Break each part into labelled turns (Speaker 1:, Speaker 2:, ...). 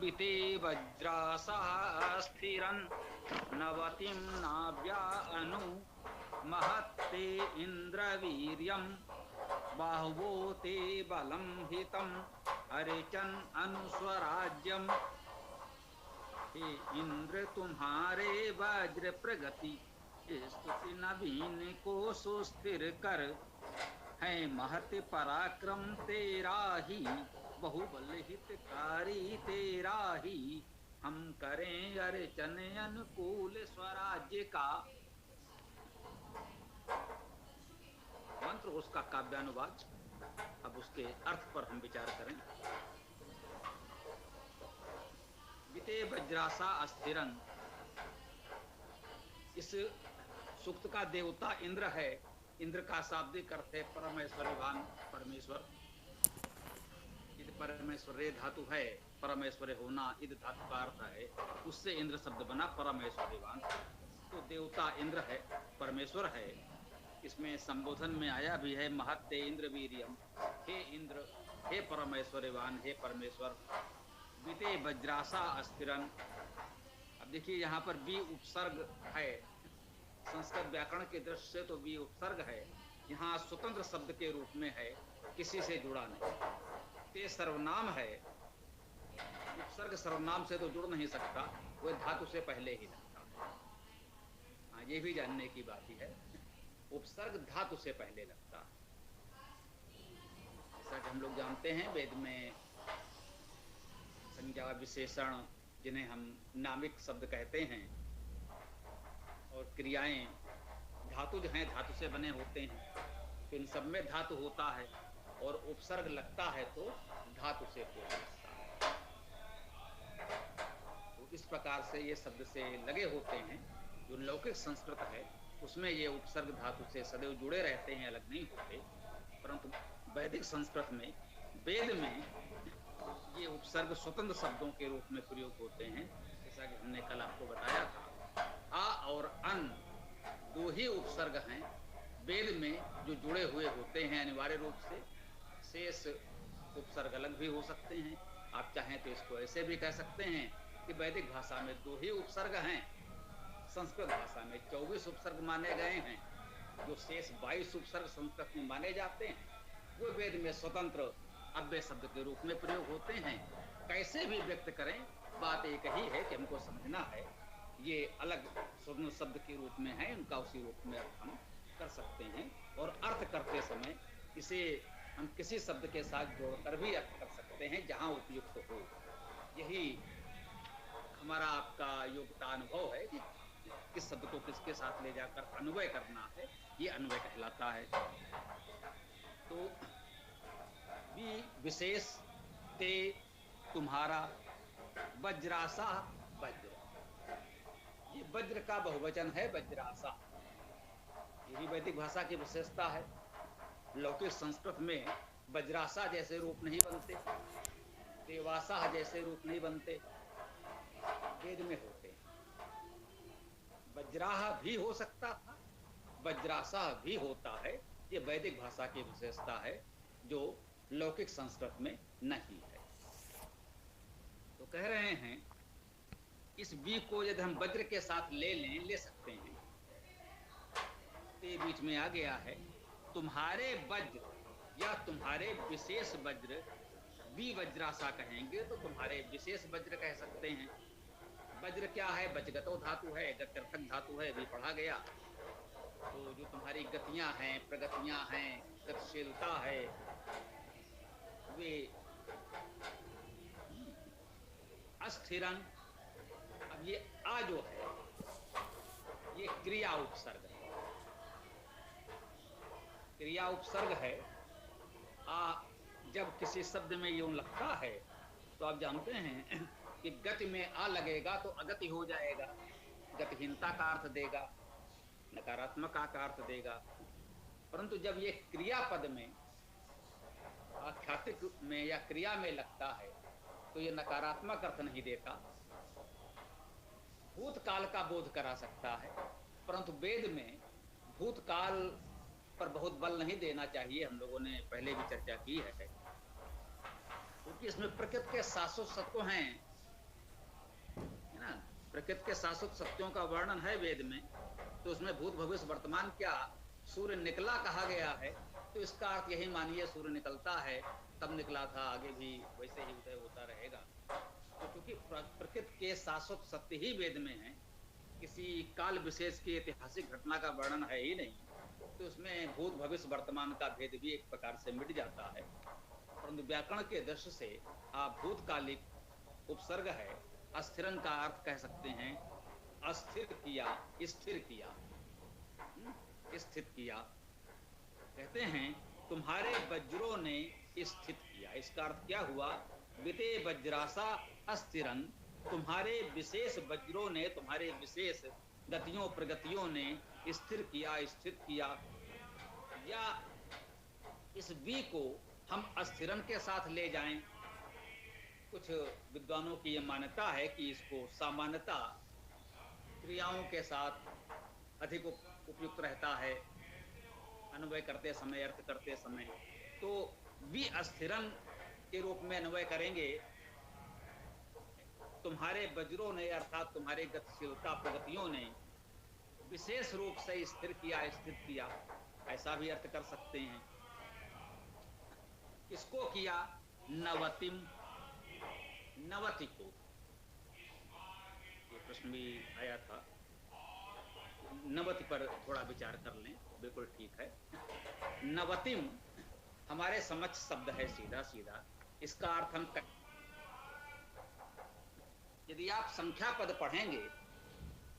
Speaker 1: विते वज्रासः स्थिरन् नवतिं नाव्या अनु महत्ते इंद्रवीर्यं बाहुवो ते बलं हितं अरिचन अनुस्वराज्यम। हे इंद्र तुम्हारे वज्र प्रगति स्तुति नवीन को सुस्थिर कर, है महत पराक्रम तेरा ही बहुबल हितकारी तेरा ही। हम करें अर्चन अनुकूल स्वराज्य का। मंत्र उसका काव्यानुवाद। अब उसके अर्थ पर हम विचार करें। विते वज्रासा अस्थिरन, इस सूक्त का देवता इंद्र है। इंद्र का शाब्दिक अर्थ है परमेश्वरवान, परमेश्वर। इद परमेश्वरे धातु है, परमेश्वर होना इद धातु का अर्थ है, उससे इंद्र शब्द बना परमेश्वरवान। तो देवता इंद्र है, परमेश्वर है। इसमें संबोधन में आया भी है महत्ते इंद्र वीर्यम, हे इंद्र, हे परमेश्वरवान, हे परमेश्वर। विते वज्रासा अस्थिरन। अब देखिए यहाँ पर बी उपसर्ग है। संस्कृत व्याकरण के दृष्टि से तो बी उपसर्ग है, यहाँ स्वतंत्र शब्द के रूप में है, किसी से जुड़ा नहीं। ते सर्वनाम है, उपसर्ग सर्वनाम से तो जुड़ नहीं सकता, वह धातु से पहले ही लगता। हाँ, ये भी जानने की बात ही है, उपसर्ग धातु से पहले लगता। जैसा कि हम लोग जानते हैं वेद में संज्ञा विशेषण, जिन्हें हम नामिक शब्द कहते हैं, और क्रियाएं धातु जो हैं धातु से बने होते हैं, तो इन सब में धातु होता है, और उपसर्ग लगता है तो धातु से पूर्व लगता है। तो इस प्रकार से ये शब्द से लगे होते हैं। जो लौकिक संस्कृत है उसमें ये उपसर्ग धातु से सदैव जुड़े रहते हैं, अलग नहीं होते। परंतु वैदिक संस्कृत में, वेद में ये उपसर्ग स्वतंत्र शब्दों के रूप में प्रयोग होते हैं। जैसा कि हमने कल आपको बताया था, आ और अन दो ही उपसर्ग हैं वेद में जो जुड़े हुए होते हैं अनिवार्य रूप से। शेष उपसर्ग अलग भी हो सकते हैं। आप चाहें तो इसको ऐसे भी कह सकते हैं कि वैदिक भाषा में दो ही उपसर्ग हैं, संस्कृत भाषा में 24 उपसर्ग माने गए हैं। जो शेष 22 उपसर्ग संस्कृत में माने जाते हैं वो वेद में स्वतंत्र अव्यय शब्द के रूप में प्रयोग होते हैं। कैसे भी व्यक्त करें, बात एक ही है कि हमको समझना है ये अलग स्वतंत्र शब्द के रूप में है, उनका उसी रूप में अर्थ हम कर सकते हैं। और अर्थ करते समय इसे हम किसी शब्द के साथ जोड़कर भी अर्थ कर सकते हैं जहां उपयुक्त हो। यही हमारा आपका योग्यता अनुभव है कि किस शब्द को किसके साथ ले जाकर अन्वय करना है, ये अन्वय कहलाता है। तो विशेष ते तुम्हारा वज्रासा, वज्र, ये वज्र का बहुवचन है वज्रासा। ये भी वैदिक भाषा की विशेषता है। लौकिक संस्कृत में वज्रासा जैसे रूप नहीं बनते, देवासा जैसे रूप नहीं बनते, वेद में होते हैं। वज्राह भी हो सकता था, वज्रासा भी होता है। ये वैदिक भाषा की विशेषता है जो लौकिक संस्कृत में नहीं है। तो कह रहे हैं इस बी को यदि हम वज्र के साथ ले सकते हैं, तो ये बीच में आ गया है तुम्हारे वज्र या तुम्हारे विशेष वज्र। बी वज्रासा कहेंगे तो तुम्हारे विशेष वज्र कह सकते हैं। वज्र क्या है? वज्रगतो धातु है, गत्यर्थक धातु है, भी पढ़ा गया। तो जो तुम्हारी गतियां हैं, प्रगतियां हैं, गतिशीलता है, वे अस्थिरन। अब ये आ जो है ये क्रिया उपसर्ग है, क्रिया उपसर्ग है। आ जब किसी शब्द में यूं लगता है तो आप जानते हैं कि गति में आ लगेगा तो अगति हो जाएगा, गतिहीनता का अर्थ देगा, नकारात्मक का अर्थ देगा। परंतु जब ये क्रियापद में, आख्यातिक में या क्रिया में लगता है तो ये नकारात्मक अर्थ नहीं देता, भूतकाल का बोध करा सकता है। परंतु वेद में भूतकाल पर बहुत बल नहीं देना चाहिए, हम लोगों ने पहले भी चर्चा की है, क्योंकि इसमें प्रकृति के शाश्वत सत्व हैं प्रकृति के शाश्वत सत्यों का वर्णन है वेद में, तो उसमें भूत भविष्य वर्तमान क्या सूर्य निकला कहा गया है, तो इसका अर्थ यही मानिए सूर्य निकलता है, तब निकला था, आगे भी वैसे ही उदय होता रहेगा। तो क्योंकि प्रकृति के शाश्वत सत्य ही वेद में है, किसी काल विशेष की ऐतिहासिक घटना का वर्णन है ही नहीं, तो उसमें भूत भविष्य वर्तमान का भेद भी एक प्रकार से मिट जाता है। परंतु व्याकरण के दृष्टि से आप भूतकालिक उपसर्ग है, अस्थिरन का अर्थ कह सकते हैं अस्थिर किया, स्थिर किया, स्थित किया। कहते हैं तुम्हारे वज्रों ने स्थित किया, इसका अर्थ क्या हुआ? विते वज्रासा अस्थिरन, तुम्हारे विशेष वज्रों ने, तुम्हारे विशेष गतियों प्रगतियों ने स्थिर किया, स्थित किया। या इस वी को हम अस्थिरन के साथ ले जाएं। कुछ विद्वानों की यह मान्यता है कि इसको सामान्यता क्रियाओं के साथ अधिक उपयुक्त रहता है अन्वय करते समय, अर्थ करते समय। तो वी अस्थिरन के रूप में अन्वय करेंगे, तुम्हारे वज्रों ने अर्थात तुम्हारे गतिशीलता प्रगतियों ने विशेष रूप से स्थिर किया, स्थित किया, ऐसा भी अर्थ कर सकते हैं। इसको किया नवतिम, नवति को, ये प्रश्न भी आया था, नवति पर थोड़ा विचार कर लें, बिल्कुल ठीक है। नवतिम हमारे समझ शब्द है सीधा सीधा, इसका अर्थ हम यदि आप संख्या पद पढ़ेंगे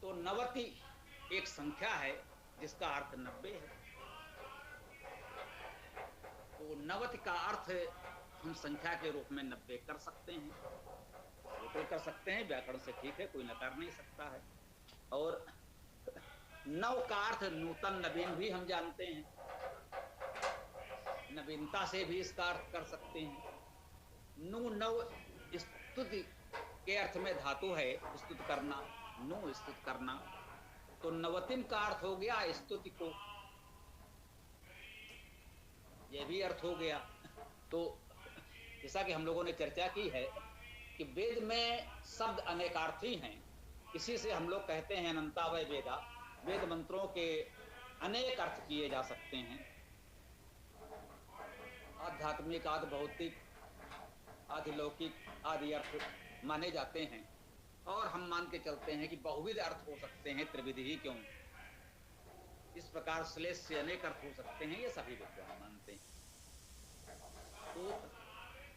Speaker 1: तो नवति एक संख्या है जिसका अर्थ 90 है। तो नवति का अर्थ हम संख्या के रूप में 90 कर सकते हैं, बिल्कुल कर सकते हैं, व्याकरण से ठीक है, कोई नकार नहीं सकता है। और नव का अर्थ नूतन नवीन भी हम जानते हैं, नवीनता से भी इसका अर्थ कर सकते हैं। नु नव स्तुति के अर्थ में धातु है स्तुत करना, नु स्तुत करना, तो नवतिम का अर्थ हो गया स्तुति को, यह भी अर्थ हो गया। तो जैसा कि हम लोगों ने चर्चा की है कि वेद में शब्द अनेकार्थी हैं, इसी से हम लोग कहते हैं अनंतावय वेदा, वेद मंत्रों के अनेक अर्थ किए जा सकते हैं, आध्यात्मिक, आदि भौतिक, आदि लौकिक आदि अर्थ माने जाते हैं। और हम मान के चलते हैं कि बहुविध अर्थ हो सकते हैं, त्रिविधि ही क्यों, इस प्रकार श्लेष से अनेक अर्थ हो सकते हैं, ये सभी विद्वान मानते हैं। तो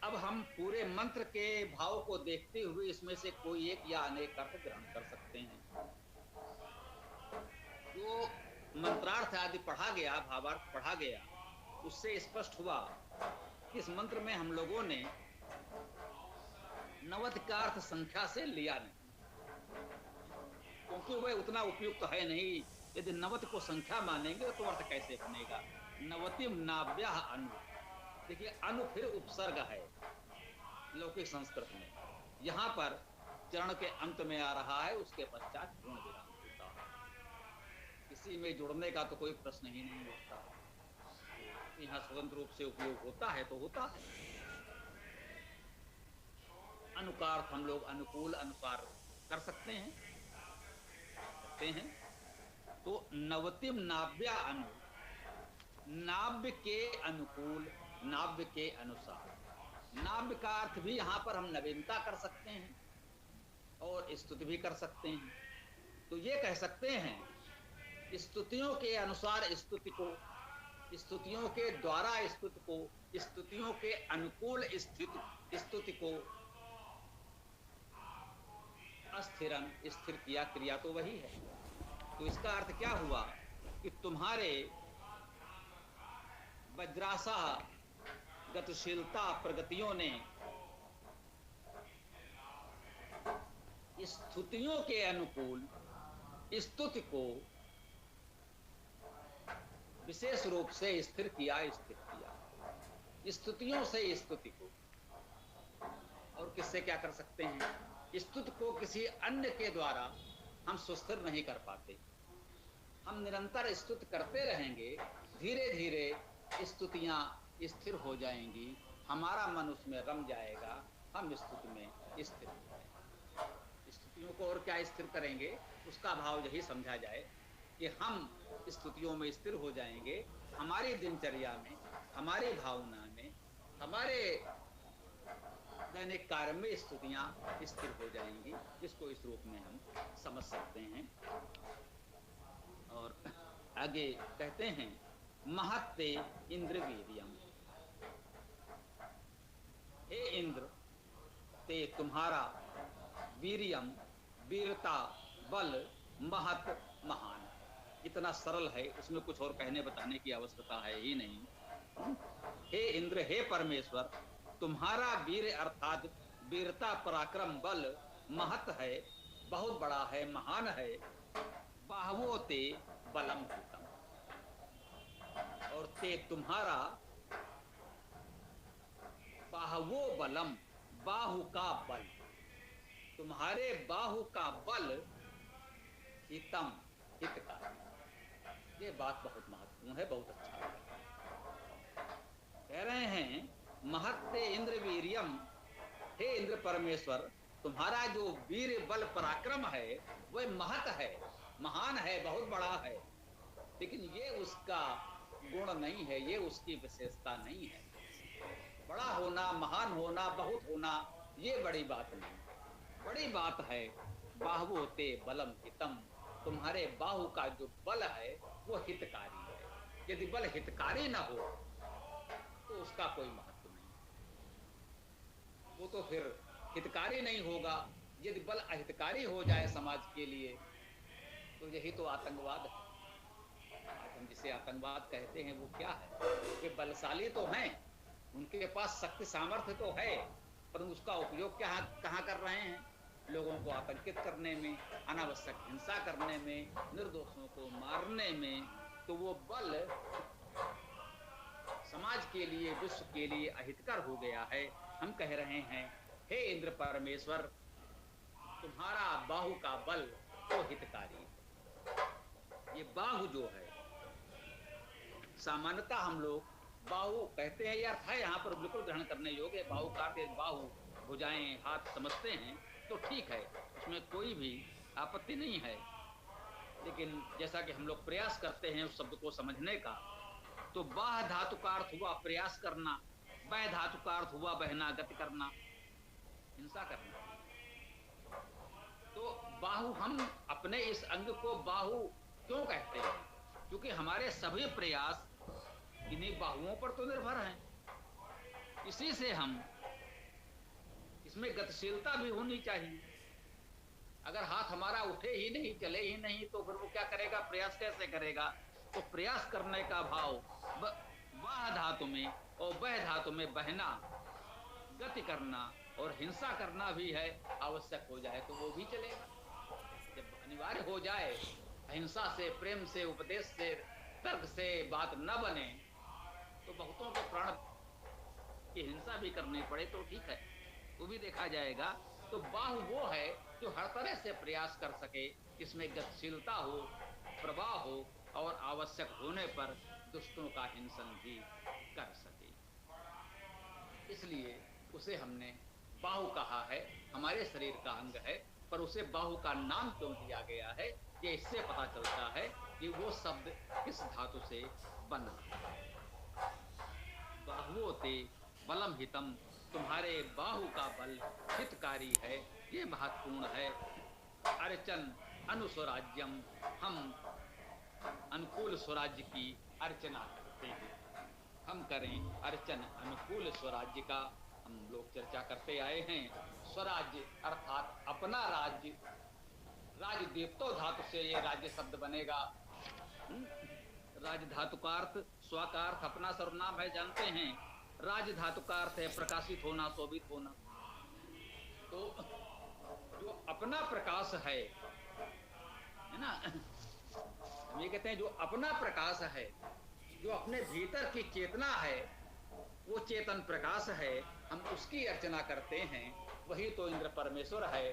Speaker 1: अब हम पूरे मंत्र के भाव को देखते हुए इसमें से कोई एक या अनेक अर्थ ग्रहण कर सकते हैं। जो मंत्रार्थ आदि पढ़ा गया, भावार्थ पढ़ा गया, उससे स्पष्ट हुआ कि इस मंत्र में हम लोगों ने नवत का अर्थ संख्या से लिया नहीं, क्योंकि वह उतना उपयुक्त है नहीं। यदि नवत को संख्या मानेंगे तो अर्थ कैसे बनेगा? नवतिम नाव्या अनु, देखिए अनु फिर उपसर्ग है लौकिक संस्कृत में, यहाँ पर चरण के अंत में आ रहा है, उसके पश्चात पूर्ण विराम होता है। इसी में जुड़ने का तो कोई प्रश्न ही नहीं उठता, यहाँ स्वतंत्र रूप से उपयोग होता है तो होता है। अनुकार हम लोग अनुकूल अनुसार कर सकते हैं, तो नवतिम नाव्या अनु, नाव्य के अनुकूल, नाव्य के अनुसार। नाव्य का अर्थ भी यहाँ पर हम नवीनता कर सकते हैं और स्तुति भी कर सकते हैं। तो ये कह सकते हैं स्तुतियों के अनुसार स्तुति को, स्तुतियों के द्वारा स्तुति को, स्तुतियों के अनुकूल स्तुति को अस्थिरन, स्थिर किया, क्रिया तो वही है। तो इसका अर्थ क्या हुआ कि तुम्हारे वज्रासा गतिशीलता प्रगतियों ने स्तुतियों के अनुकूल स्तुति को विशेष रूप से स्थिर किया, स्थिर किया, स्तुतियों से स्तुति को। और किससे क्या कर सकते हैं? स्तुति को किसी अन्य के द्वारा हम सुस्थिर नहीं कर पाते, हम निरंतर स्तुति करते रहेंगे, धीरे धीरे स्तुतियाँ स्थिर हो जाएंगी, हमारा मन उसमें रम जाएगा, हम स्तुति में स्थिर हो जाएंगे। स्तुतियों को और क्या स्थिर करेंगे, उसका भाव यही समझा जाए कि हम स्तुतियों में स्थिर हो जाएंगे, हमारी दिनचर्या में, हमारी भावना में, हमारे दैनिक कार्य में स्तुतियां स्थिर हो जाएंगी। इसको इस रूप में हम समझ सकते हैं। और आगे कहते हैं महत्ते इंद्र वीर्यम, हे इंद्र, ते तुम्हारा वीर्यम, वीरता, बल, महत, महान। इतना सरल है, उसमें कुछ और कहने बताने की आवश्यकता है ही नहीं। हे इंद्र, हे परमेश्वर, तुम्हारा वीर अर्थात वीरता, पराक्रम, बल महत है, बहुत बड़ा है, महान है। बाहुओ ते बलम हितम, और ते तुम्हारा बाहुओ बलम, बाहु का बल, तुम्हारे बाहु का बल हितम, हितकारी। ये बात बहुत महत्वपूर्ण है, बहुत अच्छा है। कह रहे हैं महत्ते इंद्र वीर्यम, हे इंद्र परमेश्वर, तुम्हारा जो वीर बल पराक्रम है वह महत है, महान है, बहुत बड़ा है। लेकिन ये उसका गुण नहीं है, ये उसकी विशेषता नहीं है। बड़ा होना, महान होना, बहुत होना, ये बड़ी बात नहीं। बड़ी बात है बाहुओ ते बलम हितम, तुम्हारे बाहु का जो बल है वो हितकारी है। यदि बल हितकारी ना हो तो उसका कोई महत्व नहीं, वो तो फिर हितकारी नहीं होगा। यदि बल अहितकारी हो जाए समाज के लिए तो यही तो आतंकवाद है। आज हम जिसे आतंकवाद कहते हैं वो क्या है? वे बलशाली तो हैं, उनके पास शक्ति सामर्थ्य तो है, पर उसका उपयोग कहाँ कर रहे हैं? लोगों को आतंकित करने में, अनावश्यक हिंसा करने में, निर्दोषों को मारने में। तो वो बल समाज के लिए, विश्व के लिए अहितकर हो गया है। हम कह रहे हैं हे इंद्र परमेश्वर, तुम्हारा बाहु का बल तो हितकारी है। ये बाहु जो है, सामान्यतः हम लोग बाहु कहते हैं, ये अर्थ है यहाँ पर बिल्कुल ग्रहण करने योग्य। बाहु का बाहु, भुजाएं, हाथ समझते हैं तो ठीक है, उसमें कोई भी आपत्ति नहीं है। लेकिन जैसा कि हम लोग प्रयास करते हैं उस शब्द को समझने का, तो बाह धातु का अर्थ हुआ प्रयास करना, बह धातु का अर्थ हुआ बहना, गति करना, हिंसा करना। तो बाहु, हम अपने इस अंग को बाहु क्यों कहते हैं? क्योंकि हमारे सभी प्रयास इन्हीं बाहुओं पर तो निर्भर हैं। इसी से हम, इसमें गतिशीलता भी होनी चाहिए। अगर हाथ हमारा उठे ही नहीं, चले ही नहीं, तो फिर वो क्या करेगा? प्रयास कैसे करेगा? तो प्रयास करने का भाव बाह धातु में और बह धातु में बहना, गति करना और हिंसा करना भी है। आवश्यक हो जाए तो वो भी चलेगा। जब अनिवार्य हो जाए, अहिंसा से, प्रेम से, उपदेश से, तर्क से बात न बने, तो बहुतों के प्राण की हिंसा भी करनी पड़े तो ठीक है, वो भी देखा जाएगा। तो बाहु वो है जो हर तरह से प्रयास कर सके, इसमें गतिशीलता हो, प्रवाह हो और आवश्यक होने पर दुष्टों का हिंसन भी कर सके। इसलिए उसे हमने बाहु कहा है। हमारे शरीर का अंग है, पर उसे बाहु का नाम क्यों दिया गया है, ये इससे पता चलता है कि वो शब्द किस धातु से बना। बाहुओ ते बलम हितम, तुम्हारे बाहु का बल हितकारी है, ये महत्वपूर्ण है। अर्चन अनुस्वराज्यम, हम अनुकूल स्वराज्य की अर्चना करते हैं। हम करें अर्चन अनुकूल स्वराज्य का। हम लोग चर्चा करते आए हैं। स्वराज्य अर्थात अपना राज्य, राज देवतो धातु से ये राज्य शब्द बनेगा। राज धातु का अर्थ, स्व का अर्थ अपना सर्वनाम है, जानते हैं। राज धातु का अर्थ है प्रकाशित होना, शोभित होना। तो जो अपना प्रकाश है ना, हम ये कहते हैं जो अपना प्रकाश है, जो अपने भीतर की चेतना है, वो चेतन प्रकाश है, हम उसकी अर्चना करते हैं। वही तो इंद्र परमेश्वर है,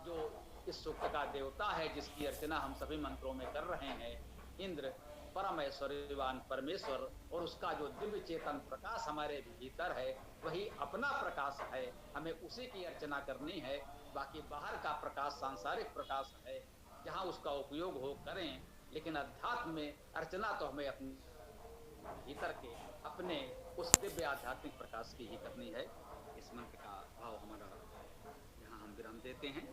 Speaker 1: जो इस सूक्त का देवता है, जिसकी अर्चना हम सभी मंत्रों में कर रहे हैं। इंद्र परम ऐश्वर्यवान परमेश्वर और उसका जो दिव्य चेतन प्रकाश हमारे भीतर है वही अपना प्रकाश है, हमें उसी की अर्चना करनी है। बाकी बाहर का प्रकाश सांसारिक प्रकाश है, जहाँ उसका उपयोग हो करें, लेकिन अध्यात्म में अर्चना तो हमें अपने भीतर के अपने उस दिव्य आध्यात्मिक प्रकाश की ही करनी है। इस मंत्र का भाव हमारा यहाँ हम विराम देते हैं।